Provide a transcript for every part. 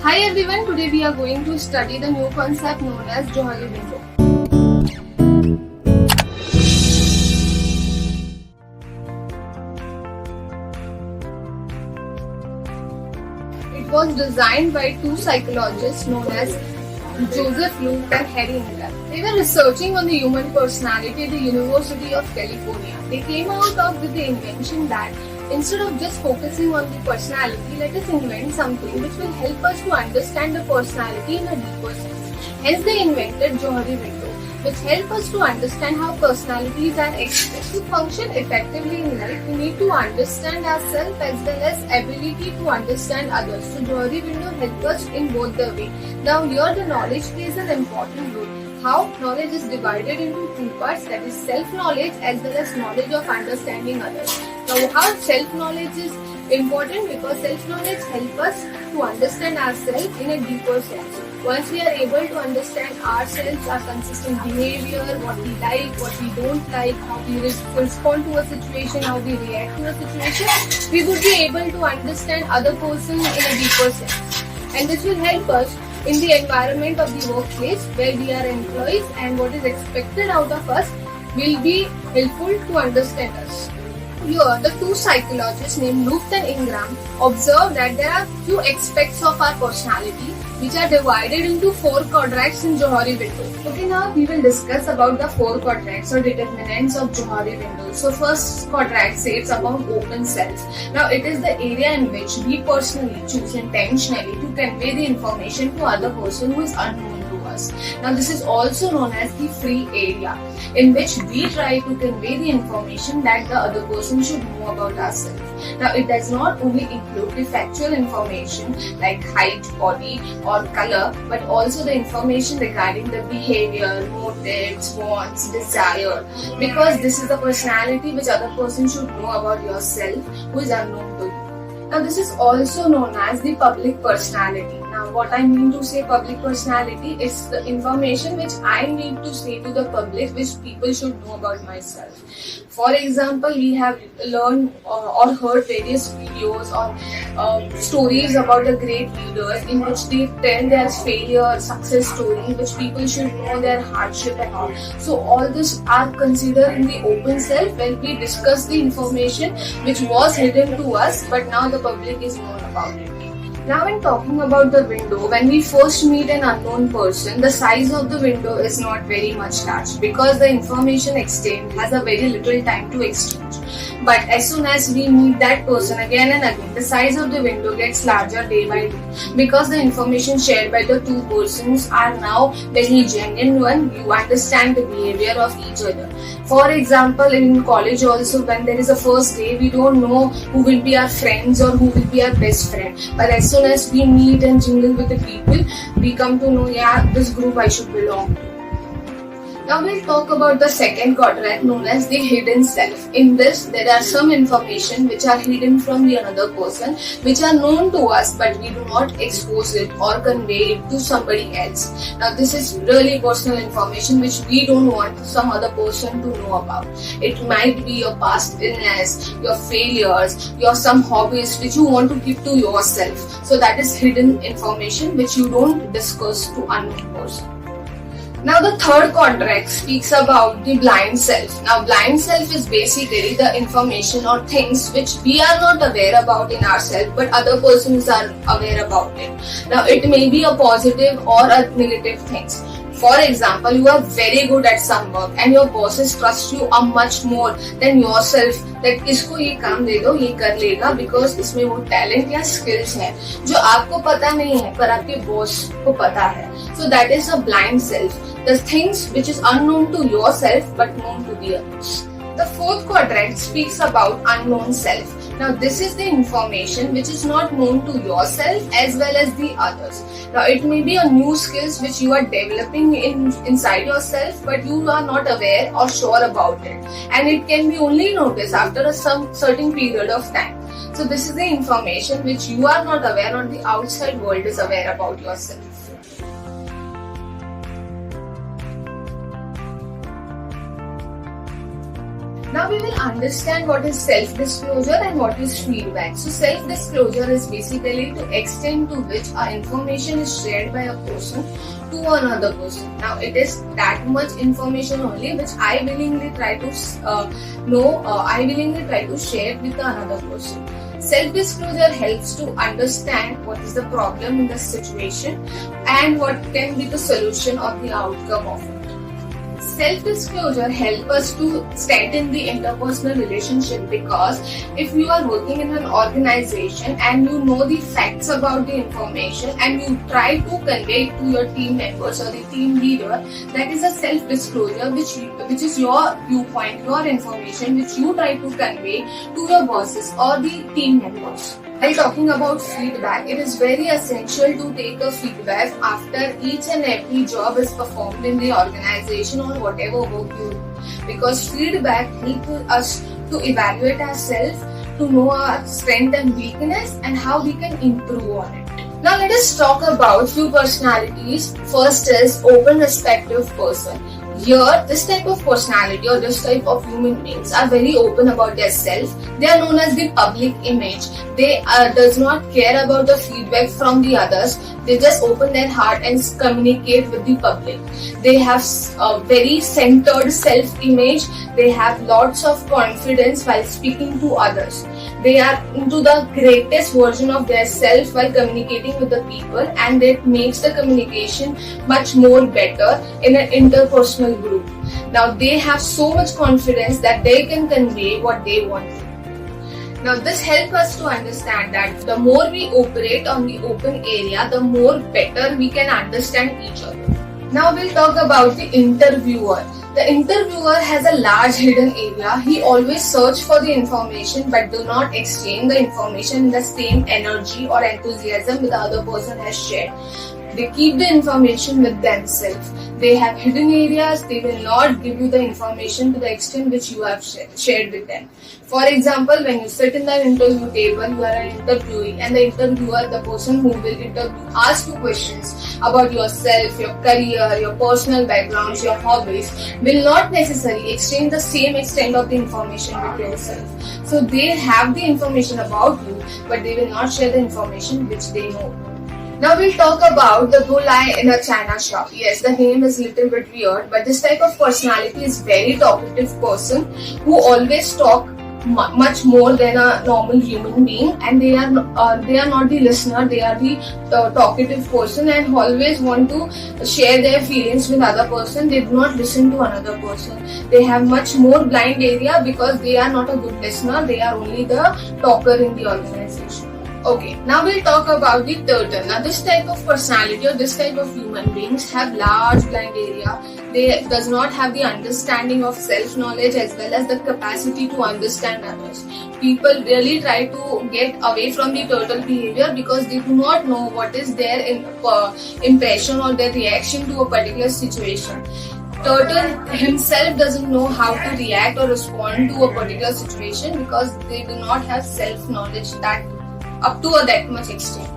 Hi everyone, today we are going to study the new concept known as Johari window. It was designed by two psychologists known as Joseph Luke and Harry Miller. They were researching on the human personality at the University of California. They came out with the invention that instead of just focusing on the personality, let us invent something which will help us to understand the personality in a deeper sense. Hence they invented Johari window, which help us to understand how personalities are expressed. To function effectively in life, we need to understand ourselves as well as ability to understand others. So Johari window helps us in both the way. Now here the knowledge plays an important role. How knowledge is divided into two parts, that is self-knowledge as well as knowledge of understanding others. Now how self-knowledge is important? Because self-knowledge helps us to understand ourselves in a deeper sense. Once we are able to understand ourselves, our consistent behavior, what we like, what we don't like, how we respond to a situation, how we react to a situation, we would be able to understand other person in a deeper sense. And this will help us in the environment of the workplace where we are employees, and what is expected out of us will be helpful to understand us. Here, the two psychologists named Luke and Ingram observed that there are few aspects of our personality which are divided into four quadrants in Johari window. Okay, now we will discuss about the four quadrants or determinants of Johari window. So first quadrant says about open self. Now it is the area in which we personally choose intentionally to convey the information to other person who is unknown to us. Now this is also known as the free area, in which we try to convey the information that the other person should know about ourselves. Now it does not only include the factual information like height, body or color, but also the information regarding the behavior, motives, wants, desire, because this is the personality which other person should know about yourself who is unknown to you. Now this is also known as the public personality. Now what I mean to say public personality is the information which I need to say to the public which people should know about myself. For example, we have learned or heard various videos or stories about the great leaders in which they tell their failure, success story, which people should know their hardship and all. So all this are considered in the open self when we discuss the information which was hidden to us, but now the public is known about it. Now in talking about the window, when we first meet an unknown person, the size of the window is not very much large because the information exchanged has a very little time to exchange. But as soon as we meet that person again and again, the size of the window gets larger day by day because the information shared by the two persons are now very genuine. You understand the behavior of each other. For example, in college also, when there is a first day, we don't know who will be our friends or who will be our best friend. But as soon as we meet and jingle with the people, we come to know, yeah, this group I should belong to. Now we'll talk about the second quadrant known as the hidden self. In this, there are some information which are hidden from the another person, which are known to us, but we do not expose it or convey it to somebody else. Now this is really personal information which we don't want some other person to know about. It might be your past illness, your failures, your some hobbies which you want to keep to yourself. So that is hidden information which you don't discuss to unknown person. Now the third quadrant speaks about the blind self. Now blind self is basically the information or things which we are not aware about in ourselves, but other persons are aware about it. Now it may be a positive or a negative things. For example, you are very good at some work and your bosses trust you much more than yourself that इसको ये काम दे दो ये कर लेगा because इसमें वो talent या skills है जो आपको पता नहीं है पर आपके boss को पता है. So that is a blind self. The things which is unknown to yourself but known to the others. The fourth quadrant speaks about unknown self. Now this is the information which is not known to yourself as well as the others. Now it may be a new skills which you are developing inside yourself, but you are not aware or sure about it, and it can be only noticed after some certain period of time. So this is the information which you are not aware or the outside world is aware about yourself. Now we will understand what is self-disclosure and what is feedback. So self-disclosure is basically the extent to which our information is shared by a person to another person. Now it is that much information only which I willingly try to share with another person. Self-disclosure helps to understand what is the problem in the situation and what can be the solution or the outcome of it. Self-disclosure helps us to strengthen the interpersonal relationship, because if you are working in an organization and you know the facts about the information and you try to convey it to your team members or the team leader, that is a self-disclosure which is your viewpoint, your information which you try to convey to your bosses or the team members. While talking about feedback, it is very essential to take a feedback after each and every job is performed in the organization or whatever work you do, because feedback helps us to evaluate ourselves, to know our strength and weakness and how we can improve on it. Now let us talk about few personalities. First is open, respectful person. Here, this type of personality or this type of human beings are very open about their self. They are known as the public image. They does not care about the feedback from the others. They just open their heart and communicate with the public. They have a very centered self-image. They have lots of confidence while speaking to others. They are into the greatest version of their self while communicating with the people, and it makes the communication much more better in an interpersonal group. Now they have so much confidence that they can convey what they want. Now this helps us to understand that the more we operate on the open area, the more better we can understand each other. Now we'll talk about the interviewer. The interviewer has a large hidden area. He always searches for the information but do not exchange the information in the same energy or enthusiasm the other person has shared. They keep the information with themselves. They have hidden areas. They will not give you the information to the extent which you have shared with them. For example, when you sit in the interview table, you are an interviewee, and the interviewer, the person who will interview, asks you questions about yourself, your career, your personal backgrounds, your hobbies, will not necessarily exchange the same extent of the information with yourself. So they have the information about you, but they will not share the information which they know. Now we'll talk about the bull-eye in a china shop. Yes, the name is a little bit weird, but this type of personality is very talkative person who always talk much more than a normal human being, and they are not the listener. They are the talkative person and always want to share their feelings with other person. They do not listen to another person. They have much more blind area because they are not a good listener. They are only the talker in the organization. Okay, now we'll talk about the turtle. Now this type of personality or this type of human beings have large blind area. They does not have the understanding of self-knowledge as well as the capacity to understand others. People really try to get away from the turtle behavior because they do not know what is their impression or their reaction to a particular situation. Turtle himself doesn't know how to react or respond to a particular situation because they do not have self-knowledge that up to that much extent.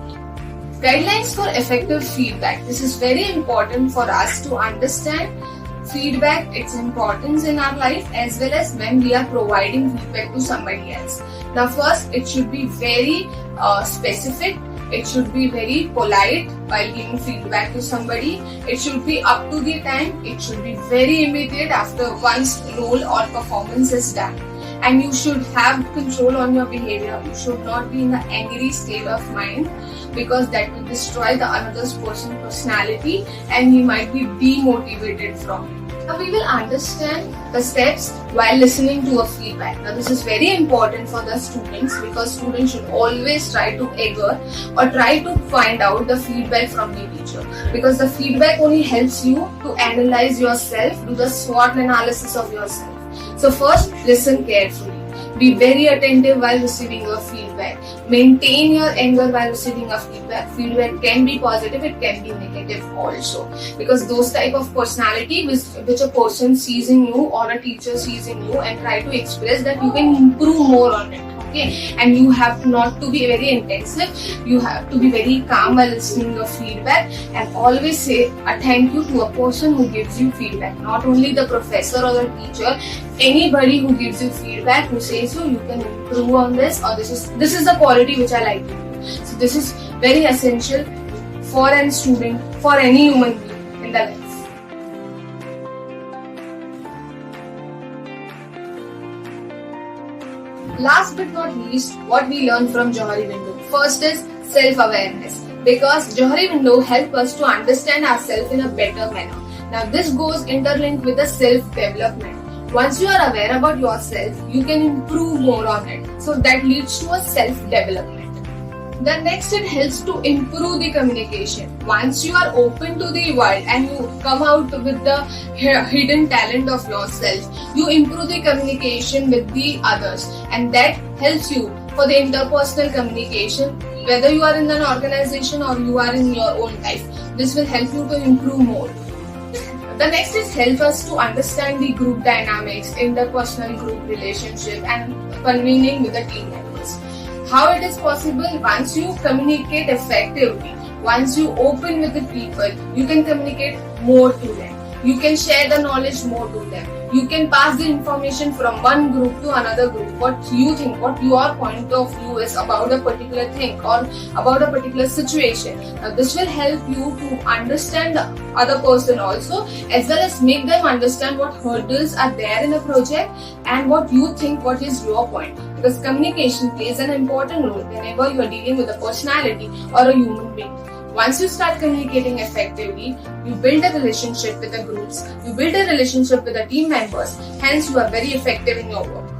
Guidelines for effective feedback. This is very important for us to understand feedback, its importance in our life, as well as when we are providing feedback to somebody else. Now first, it should be very specific. It should be very polite while giving feedback to somebody. It should be up to the time. It should be very immediate after one's role or performance is done. And you should have control on your behavior. You should not be in the angry state of mind because that will destroy the another person's personality and he might be demotivated from it. Now we will understand the steps while listening to a feedback. Now this is very important for the students because students should always try to eager or try to find out the feedback from the teacher, because the feedback only helps you to analyze yourself, do the SWOT analysis of yourself. So first, listen carefully. Be very attentive while receiving your feedback. Maintain your anger while receiving a feedback. Feedback can be positive, it can be negative also. Because those type of personality which a person sees in you or a teacher sees in you and try to express that you can improve more on it. Okay, and you have not to be very intensive. You have to be very calm while listening to feedback, and always say a thank you to a person who gives you feedback. Not only the professor or the teacher, anybody who gives you feedback, who says you can improve on this, or this is the quality which I like in you. So this is very essential for a student, for any human being in the life. Last but not least, what we learn from Johari window. First is self-awareness, because Johari window help us to understand ourselves in a better manner. Now this goes interlinked with the self-development. Once you are aware about yourself, you can improve more on it. So that leads to a self-development. The next, it helps to improve the communication. Once you are open to the world and you come out with the hidden talent of yourself, you improve the communication with the others, and that helps you for the interpersonal communication, whether you are in an organization or you are in your own life. This will help you to improve more. The next is help us to understand the group dynamics, interpersonal group relationship, and convening with the team members. How it is possible? Once you communicate effectively, once you open with the people, you can communicate more to them. You can share the knowledge more to them. You can pass the information from one group to another group. What you think, what your point of view is about a particular thing or about a particular situation. Now, this will help you to understand the other person also, as well as make them understand what hurdles are there in a project and what you think, what is your point. Because communication plays an important role whenever you are dealing with a personality or a human being. Once you start communicating effectively, you build a relationship with the groups, you build a relationship with the team members, hence you are very effective in your work.